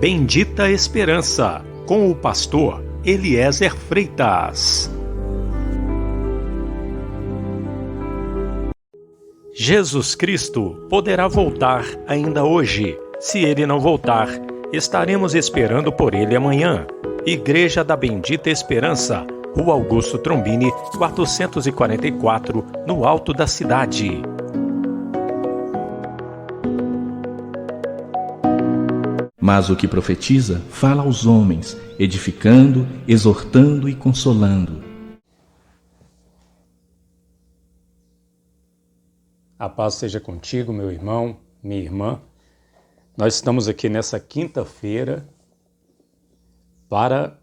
Bendita Esperança, com o pastor Eliezer Freitas. Jesus Cristo poderá voltar ainda hoje. Se ele não voltar, estaremos esperando por ele amanhã. Igreja da Bendita Esperança, Rua Augusto Trombini, 444, no alto da cidade. Mas o que profetiza, fala aos homens, edificando, exortando e consolando. A paz seja contigo, meu irmão, minha irmã. Nós estamos aqui nessa quinta-feira para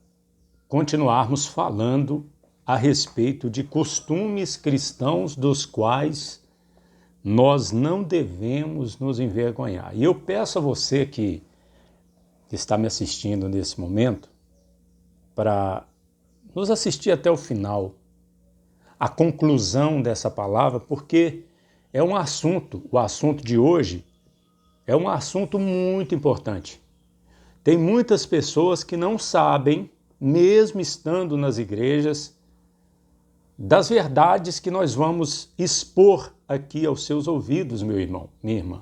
continuarmos falando a respeito de costumes cristãos dos quais nós não devemos nos envergonhar. E eu peço a você que está me assistindo nesse momento para nos assistir até o final, a conclusão dessa palavra, porque é um assunto, o assunto de hoje é um assunto muito importante. Tem muitas pessoas que não sabem, mesmo estando nas igrejas, das verdades que nós vamos expor aqui aos seus ouvidos, meu irmão, minha irmã.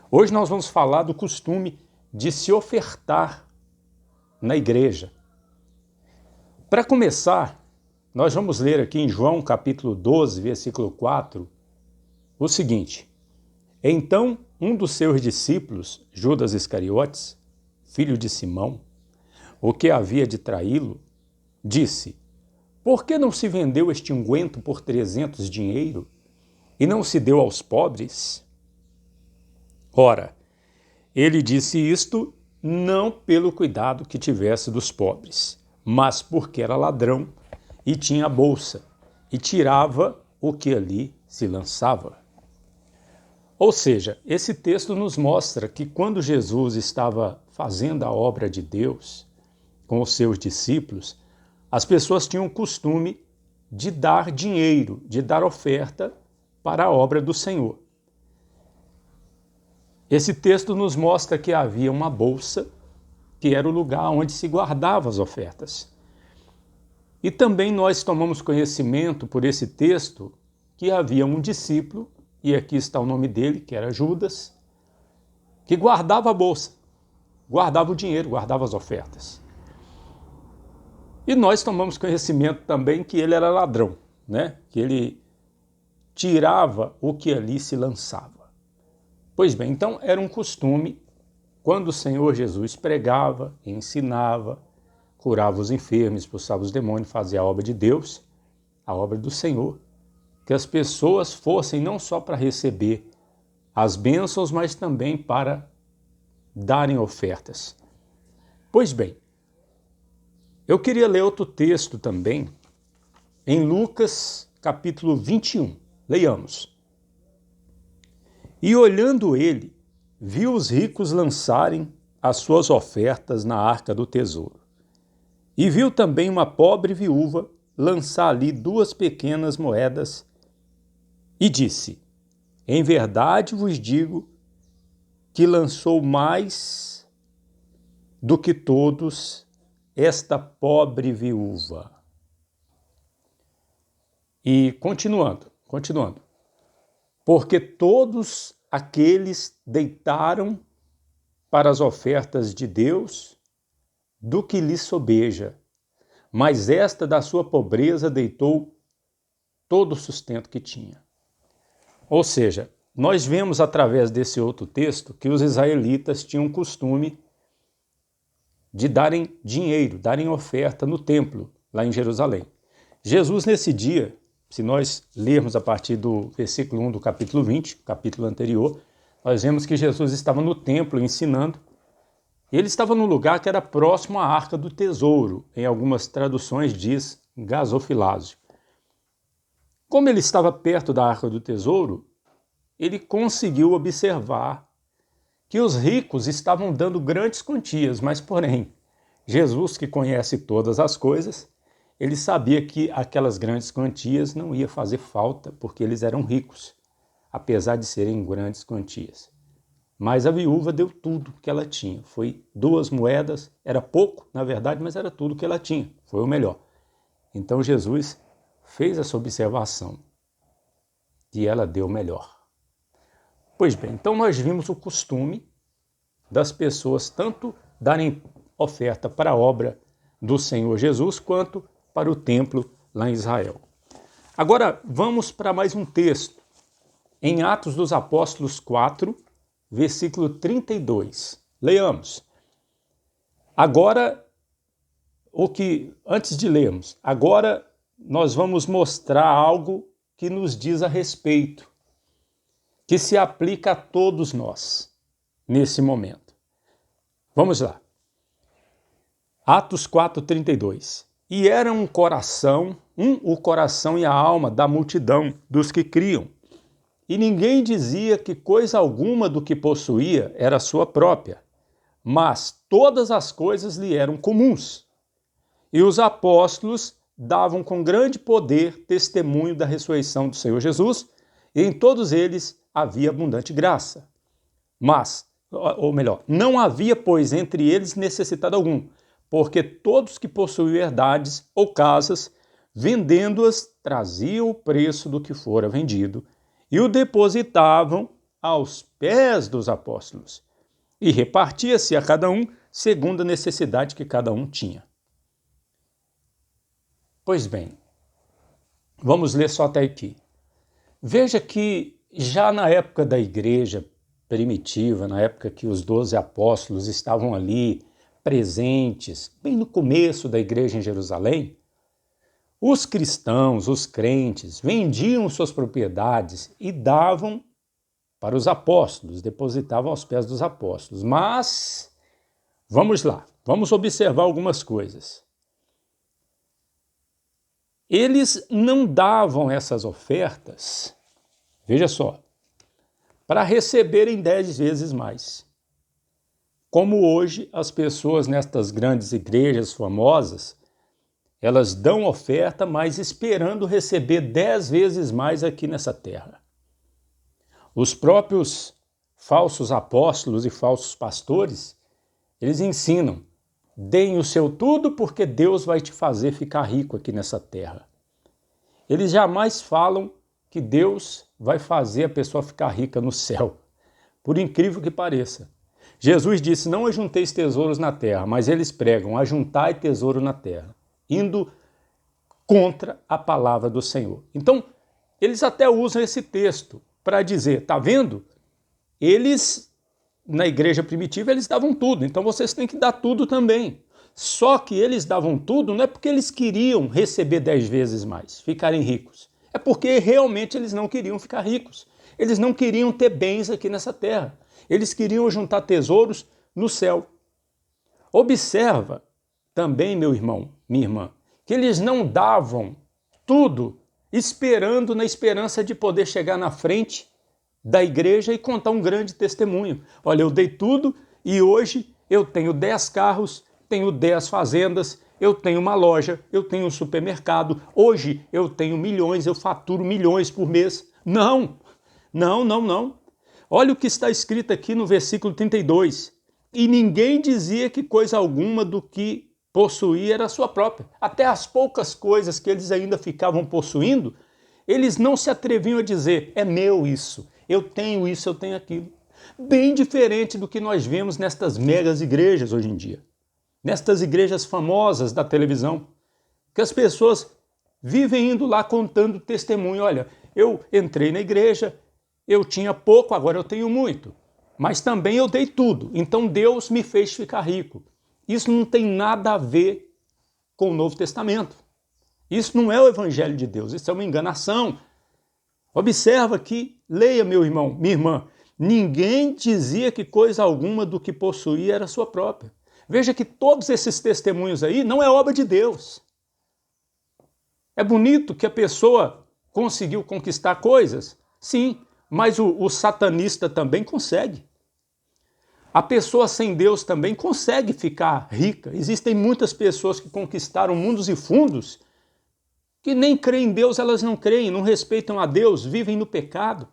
Hoje nós vamos falar do costume de se ofertar na igreja. Para começar, nós vamos ler aqui em João capítulo 12, versículo 4, o seguinte: Então um dos seus discípulos, Judas Iscariotes, filho de Simão, o que havia de traí-lo, disse: Por que não se vendeu este unguento por 300 dinheiro e não se deu aos pobres? Ora, ele disse isto não pelo cuidado que tivesse dos pobres, mas porque era ladrão e tinha bolsa e tirava o que ali se lançava. Ou seja, esse texto nos mostra que quando Jesus estava fazendo a obra de Deus com os seus discípulos, as pessoas tinham o costume de dar dinheiro, de dar oferta para a obra do Senhor. Esse texto nos mostra que havia uma bolsa, que era o lugar onde se guardavam as ofertas. E também nós tomamos conhecimento por esse texto que havia um discípulo, e aqui está o nome dele, que era Judas, que guardava a bolsa, guardava o dinheiro, guardava as ofertas. E nós tomamos conhecimento também que ele era ladrão, né? Que ele tirava o que ali se lançava. Pois bem, então era um costume, quando o Senhor Jesus pregava, ensinava, curava os enfermos, expulsava os demônios, fazia a obra de Deus, a obra do Senhor, que as pessoas fossem não só para receber as bênçãos, mas também para darem ofertas. Pois bem, eu queria ler outro texto também, em Lucas capítulo 21. Leiamos. E olhando ele, viu os ricos lançarem as suas ofertas na arca do tesouro. E viu também uma pobre viúva lançar ali 2 pequenas moedas e disse: Em verdade vos digo que lançou mais do que todos esta pobre viúva. E continuando. Porque todos aqueles deitaram para as ofertas de Deus do que lhe sobeja, mas esta da sua pobreza deitou todo o sustento que tinha. Ou seja, nós vemos através desse outro texto que os israelitas tinham o costume de darem dinheiro, darem oferta no templo, lá em Jerusalém. Jesus, nesse dia, se nós lermos a partir do versículo 1 do capítulo 20, capítulo anterior, nós vemos que Jesus estava no templo ensinando. Ele estava num lugar que era próximo à arca do tesouro, em algumas traduções diz gasofilásio. Como ele estava perto da arca do tesouro, ele conseguiu observar que os ricos estavam dando grandes quantias, mas porém, Jesus, que conhece todas as coisas, ele sabia que aquelas grandes quantias não ia fazer falta, porque eles eram ricos, apesar de serem grandes quantias. Mas a viúva deu tudo que ela tinha. Foi 2 moedas, era pouco, na verdade, mas era tudo que ela tinha. Foi o melhor. Então Jesus fez essa observação e ela deu o melhor. Pois bem, então nós vimos o costume das pessoas tanto darem oferta para a obra do Senhor Jesus quanto para o templo lá em Israel. Agora vamos para mais um texto. Em Atos dos Apóstolos 4, versículo 32. Leiamos. Agora, antes de lermos, agora nós vamos mostrar algo que nos diz a respeito, que se aplica a todos nós nesse momento. Vamos lá. Atos 4:32. E era o coração e a alma da multidão dos que criam. E ninguém dizia que coisa alguma do que possuía era sua própria, mas todas as coisas lhe eram comuns. E os apóstolos davam com grande poder testemunho da ressurreição do Senhor Jesus, e em todos eles havia abundante graça. Não havia, pois, entre eles necessitado algum, porque todos que possuíam herdades ou casas, vendendo-as, traziam o preço do que fora vendido e o depositavam aos pés dos apóstolos. E repartia-se a cada um segundo a necessidade que cada um tinha. Pois bem, vamos ler só até aqui. Veja que já na época da igreja primitiva, na época que os 12 apóstolos estavam ali presentes, bem no começo da igreja em Jerusalém, os cristãos, os crentes, vendiam suas propriedades e davam para os apóstolos, depositavam aos pés dos apóstolos. Mas, vamos lá, vamos observar algumas coisas. Eles não davam essas ofertas, veja só, para receberem 10 vezes mais. Como hoje as pessoas nestas grandes igrejas famosas, elas dão oferta, mas esperando receber 10 vezes mais aqui nessa terra. Os próprios falsos apóstolos e falsos pastores, eles ensinam, deem o seu tudo porque Deus vai te fazer ficar rico aqui nessa terra. Eles jamais falam que Deus vai fazer a pessoa ficar rica no céu, por incrível que pareça. Jesus disse, não ajunteis tesouros na terra, mas eles pregam, ajuntai tesouro na terra, indo contra a palavra do Senhor. Então, eles até usam esse texto para dizer, tá vendo? Eles, na igreja primitiva, eles davam tudo, então vocês têm que dar tudo também. Só que eles davam tudo não é porque eles queriam receber 10 vezes mais, ficarem ricos. É porque realmente eles não queriam ficar ricos. Eles não queriam ter bens aqui nessa terra. Eles queriam juntar tesouros no céu. Observa também, meu irmão, minha irmã, que eles não davam tudo na esperança de poder chegar na frente da igreja e contar um grande testemunho. Olha, eu dei tudo e hoje eu tenho 10 carros, tenho 10 fazendas, eu tenho uma loja, eu tenho um supermercado, hoje eu tenho milhões, eu faturo milhões por mês. Não. Olha o que está escrito aqui no versículo 32. E ninguém dizia que coisa alguma do que possuía era sua própria. Até as poucas coisas que eles ainda ficavam possuindo, eles não se atreviam a dizer, é meu isso, eu tenho aquilo. Bem diferente do que nós vemos nestas megas igrejas hoje em dia. Nestas igrejas famosas da televisão, que as pessoas vivem indo lá contando testemunho. Olha, eu entrei na igreja, eu tinha pouco, agora eu tenho muito. Mas também eu dei tudo, então Deus me fez ficar rico. Isso não tem nada a ver com o Novo Testamento. Isso não é o Evangelho de Deus, isso é uma enganação. Observa que, leia, meu irmão, minha irmã, ninguém dizia que coisa alguma do que possuía era sua própria. Veja que todos esses testemunhos aí não é obra de Deus. É bonito que a pessoa conseguiu conquistar coisas, sim, mas o satanista também consegue. A pessoa sem Deus também consegue ficar rica. Existem muitas pessoas que conquistaram mundos e fundos que nem creem em Deus, elas não creem, não respeitam a Deus, vivem no pecado.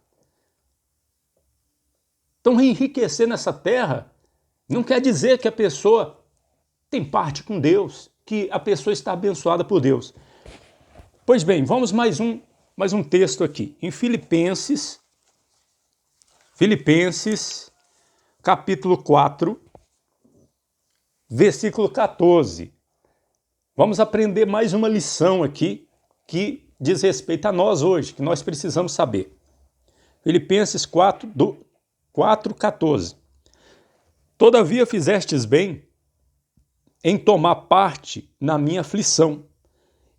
Então, enriquecer nessa terra não quer dizer que a pessoa tem parte com Deus, que a pessoa está abençoada por Deus. Pois bem, vamos mais um texto aqui. Em Filipenses, capítulo 4, versículo 14. Vamos aprender mais uma lição aqui que diz respeito a nós hoje, que nós precisamos saber. Filipenses 4, 14. Todavia fizestes bem em tomar parte na minha aflição.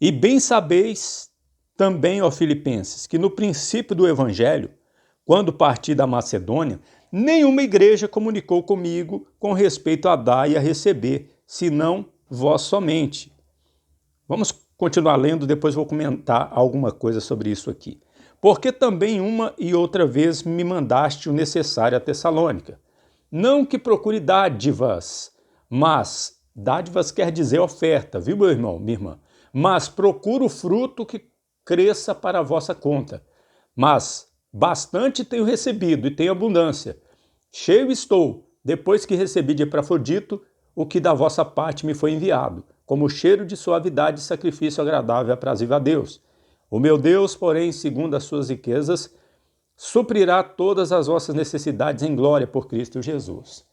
E bem sabeis também, ó Filipenses, que no princípio do Evangelho, quando parti da Macedônia, nenhuma igreja comunicou comigo com respeito a dar e a receber, senão vós somente. Vamos continuar lendo, depois vou comentar alguma coisa sobre isso aqui. Porque também uma e outra vez me mandaste o necessário a Tessalônica. Não que procure dádivas, mas dádivas quer dizer oferta, viu, meu irmão, minha irmã? Mas procura o fruto que cresça para a vossa conta. Mas bastante tenho recebido e tenho abundância. Cheio estou, depois que recebi de Epafrodito, o que da vossa parte me foi enviado, como cheiro de suavidade e sacrifício agradável e aprazível a Deus. O meu Deus, porém, segundo as suas riquezas, suprirá todas as vossas necessidades em glória por Cristo Jesus.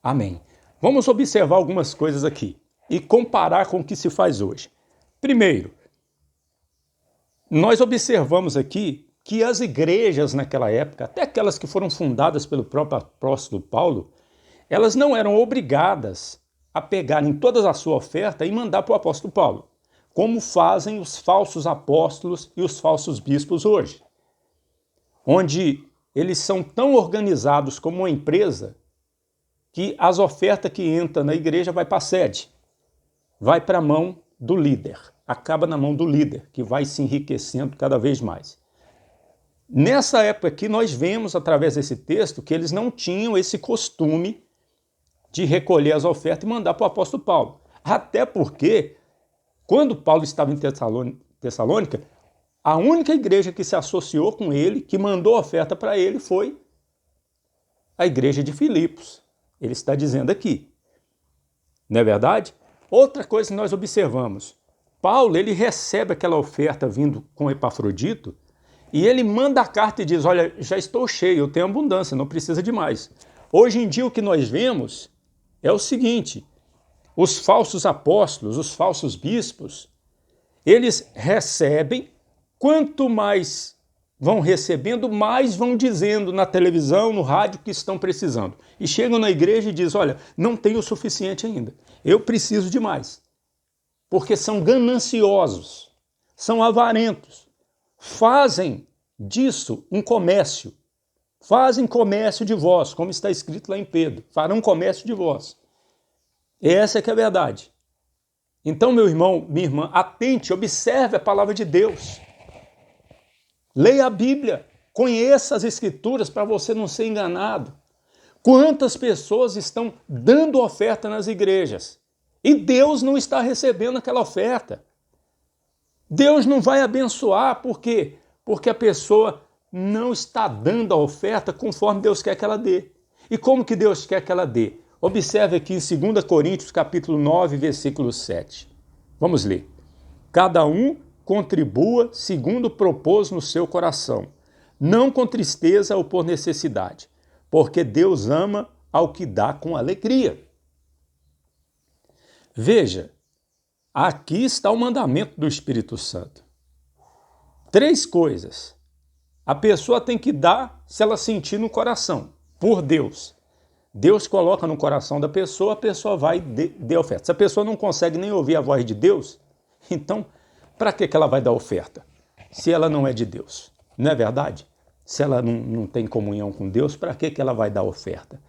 Amém. Vamos observar algumas coisas aqui e comparar com o que se faz hoje. Primeiro, nós observamos aqui que as igrejas naquela época, até aquelas que foram fundadas pelo próprio apóstolo Paulo, elas não eram obrigadas a pegarem toda a sua oferta e mandar para o apóstolo Paulo, como fazem os falsos apóstolos e os falsos bispos hoje, onde eles são tão organizados como uma empresa que as ofertas que entram na igreja vai para a sede, vai para a mão do líder, acaba na mão do líder, que vai se enriquecendo cada vez mais. Nessa época aqui, nós vemos, através desse texto, que eles não tinham esse costume de recolher as ofertas e mandar para o apóstolo Paulo. Até porque, quando Paulo estava em Tessalônica, a única igreja que se associou com ele, que mandou oferta para ele, foi a igreja de Filipos. Ele está dizendo aqui. Não é verdade? Outra coisa que nós observamos, Paulo, ele recebe aquela oferta vindo com Epafrodito e ele manda a carta e diz, olha, já estou cheio, eu tenho abundância, não precisa de mais. Hoje em dia o que nós vemos é o seguinte, os falsos apóstolos, os falsos bispos, eles recebem, quanto mais vão recebendo, mais vão dizendo na televisão, no rádio que estão precisando. E chegam na igreja e dizem, olha, não tenho o suficiente ainda, eu preciso de mais. Porque são gananciosos, são avarentos, fazem disso um comércio. Fazem comércio de vós, como está escrito lá em Pedro, farão comércio de vós. Essa é que é a verdade. Então, meu irmão, minha irmã, atente, observe a palavra de Deus. Leia a Bíblia, conheça as Escrituras para você não ser enganado. Quantas pessoas estão dando oferta nas igrejas e Deus não está recebendo aquela oferta? Deus não vai abençoar, por quê? Porque a pessoa não está dando a oferta conforme Deus quer que ela dê. E como que Deus quer que ela dê? Observe aqui em 2 Coríntios, capítulo 9, versículo 7. Vamos ler. Cada um contribua segundo propôs no seu coração, não com tristeza ou por necessidade, porque Deus ama ao que dá com alegria. Veja, aqui está o mandamento do Espírito Santo. 3 coisas. A pessoa tem que dar se ela sentir no coração, por Deus. Deus coloca no coração da pessoa, a pessoa vai dar oferta. Se a pessoa não consegue nem ouvir a voz de Deus, então, para que ela vai dar oferta? Se ela não é de Deus, não é verdade? Se ela não tem comunhão com Deus, para que ela vai dar oferta?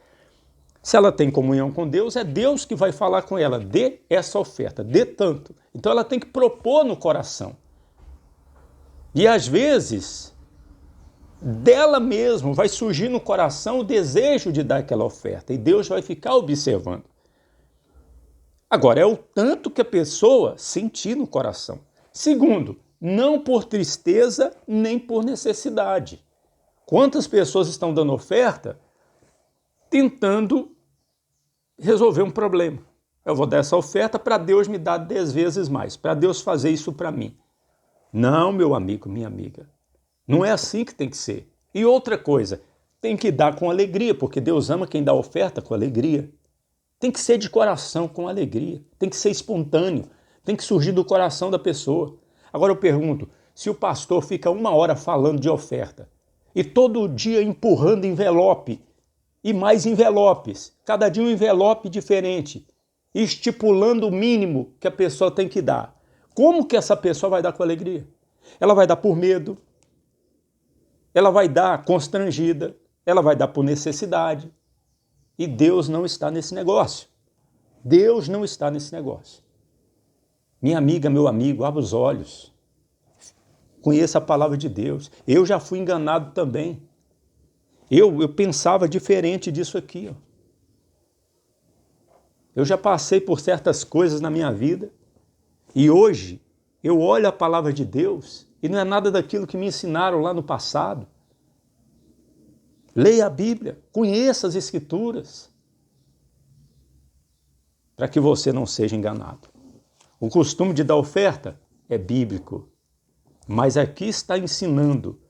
Se ela tem comunhão com Deus, é Deus que vai falar com ela, dê essa oferta, dê tanto. Então ela tem que propor no coração. E às vezes, dela mesmo vai surgir no coração o desejo de dar aquela oferta, e Deus vai ficar observando. Agora, é o tanto que a pessoa sentir no coração. Segundo, não por tristeza nem por necessidade. Quantas pessoas estão dando oferta tentando resolver um problema. Eu vou dar essa oferta para Deus me dar 10 vezes mais, para Deus fazer isso para mim. Não, meu amigo, minha amiga. Não é assim que tem que ser. E outra coisa, tem que dar com alegria, porque Deus ama quem dá oferta com alegria. Tem que ser de coração, com alegria. Tem que ser espontâneo. Tem que surgir do coração da pessoa. Agora eu pergunto, se o pastor fica 1 hora falando de oferta e todo dia empurrando envelope e mais envelopes, cada dia um envelope diferente, e estipulando o mínimo que a pessoa tem que dar, como que essa pessoa vai dar com alegria? Ela vai dar por medo, ela vai dar constrangida, ela vai dar por necessidade. E Deus não está nesse negócio. Deus não está nesse negócio. Minha amiga, meu amigo, abra os olhos. Conheça a palavra de Deus. Eu já fui enganado também. Eu pensava diferente disso aqui. Eu já passei por certas coisas na minha vida e hoje eu olho a palavra de Deus e não é nada daquilo que me ensinaram lá no passado. Leia a Bíblia, conheça as Escrituras, para que você não seja enganado. O costume de dar oferta é bíblico, mas aqui está ensinando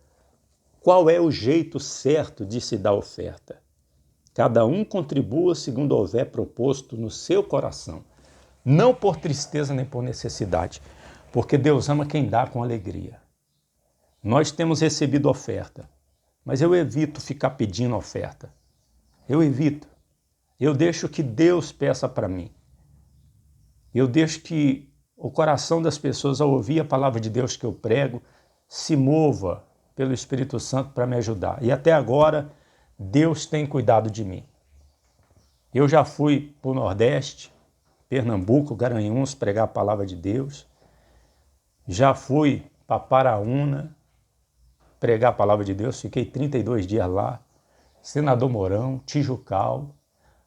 qual é o jeito certo de se dar oferta. Cada um contribua segundo houver proposto no seu coração, não por tristeza nem por necessidade, porque Deus ama quem dá com alegria. Nós temos recebido oferta, mas eu evito ficar pedindo oferta. Eu evito. Eu deixo que Deus peça para mim. Eu deixo que o coração das pessoas, ao ouvir a palavra de Deus que eu prego, se mova pelo Espírito Santo para me ajudar. E até agora, Deus tem cuidado de mim. Eu já fui para o Nordeste, Pernambuco, Garanhuns, pregar a palavra de Deus. Já fui para Paraúna, pregar a palavra de Deus. Fiquei 32 dias lá. Senador Mourão, Tijucal,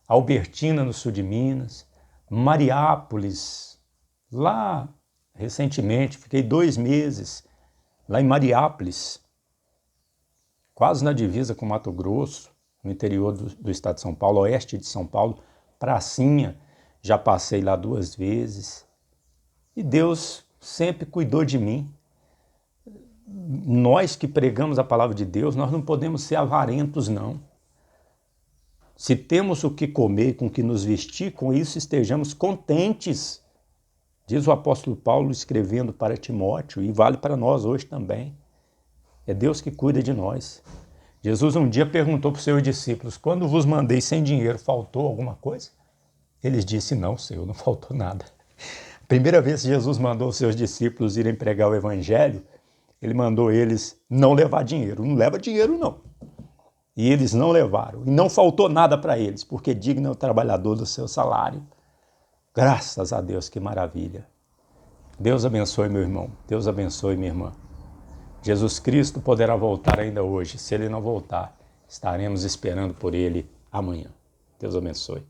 Albertina, no sul de Minas, Mariápolis, lá recentemente. Fiquei 2 meses lá em Mariápolis, quase na divisa com Mato Grosso, no interior do estado de São Paulo, oeste de São Paulo, Pracinha, já passei lá 2 vezes. E Deus sempre cuidou de mim. Nós que pregamos a palavra de Deus, nós não podemos ser avarentos, não. Se temos o que comer, com o que nos vestir, com isso estejamos contentes. Diz o apóstolo Paulo escrevendo para Timóteo, e vale para nós hoje também. É Deus que cuida de nós. Jesus um dia perguntou para os seus discípulos, quando vos mandei sem dinheiro, faltou alguma coisa? Eles disseram, não, Senhor, não faltou nada. Primeira vez que Jesus mandou os seus discípulos irem pregar o evangelho, ele mandou eles não levar dinheiro. Não leva dinheiro, não. E eles não levaram. E não faltou nada para eles, porque digno é o trabalhador do seu salário. Graças a Deus, que maravilha. Deus abençoe, meu irmão. Deus abençoe, minha irmã. Jesus Cristo poderá voltar ainda hoje. Se ele não voltar, estaremos esperando por ele amanhã. Deus abençoe.